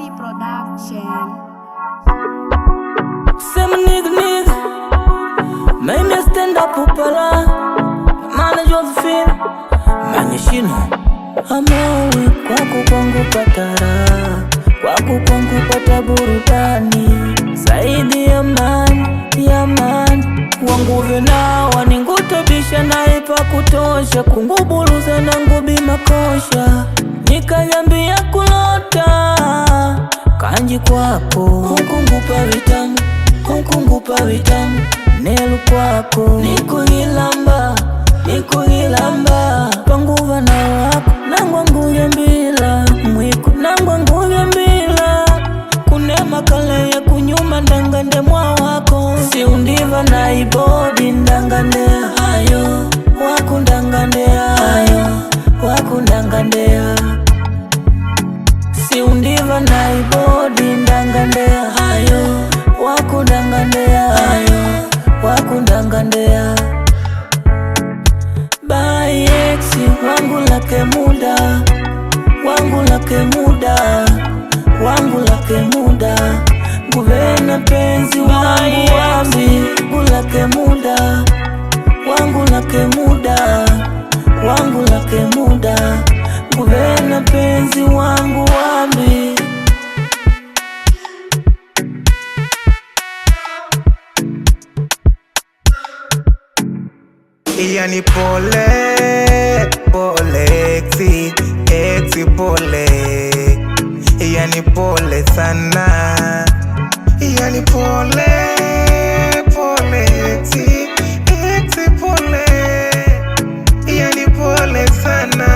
Easy Production. Same nigga, make me stand up upala. Mana Josephine, Manyeshino. Amawe kwako kwangu patara, kwako kwangu pata burudani. Zaidi ya mani wangu vena waningutobisha na ipa kutosha. Kungubuluza na ngubi makosha, nikanyambia kulota kanji kwako. Hukungupa vitamu nelu kwako. Nikuhilamba panguva na wako. Nangwa nguye mbila mwiku, nangwa nguye mbila kunema kale ya kunyuma ndangande mwa wako. Si undiva na ibodi ndangandea ayo wakundangandea ayo wakundangandea. Si undiva na ibodi ndangandea ayo wakundangandea ayo wakundangandea. Bye exi wangu lake muda, wangu lake muda, wangu lake muda. Nguvena penzi wangu wami, gulake muda, wangu lake muda, wangu lake muda. Nguvena penzi wangu wami. Yani pole, exi pole. Yani pole sana. Yani pole, exi pole. Yani pole sana.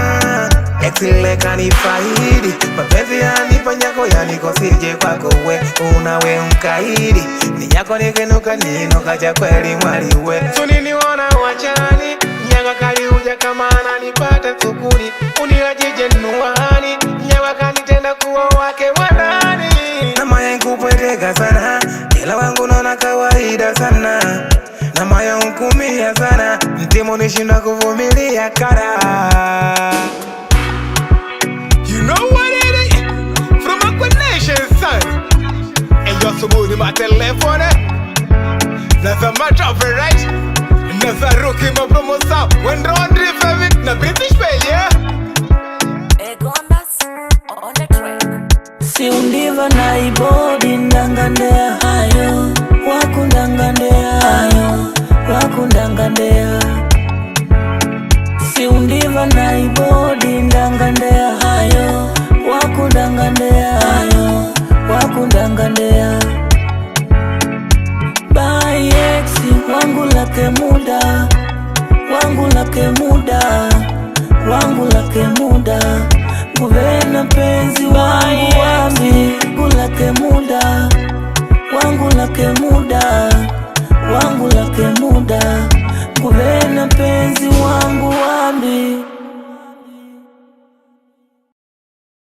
Exi leka ni faidi, mapenzi yanipa nyako yanikosije kwako we. Unawe mkaidi, ni nyako nikinuka ninoka cha kweli mwaliwe. Sunini wana wachani, nyanga kali uja kama ananipata tukuni. Uniajije nuwani, nyanga kanitenda kuwa wake wadani. Na maya nkupweteka sana, ila wangu nona kawaida sana. Na maya unkumia sana, mtimu nishinda kuvumilia kara. You know what it is? From Aqua Nation, son. And you're so good about the left on it. That's a match of it, right? That's a rookie, my promo sound. When Ron Drift have it, na British Bell, yeah? On the track. Si undiva na ibodi ndangandea ayo wakundangandea ayo wakundangandea. Si undiva na ibodi ndangandea ayo wakundangandea ayo wakundangandea. Bye exi wangu lake muda, wangu lake muda, wangu lake muda. Nguvena penzi wangu wami, gulake muda, wangu lake muda, wangu lake muda. Nguvena penzi wangu wami.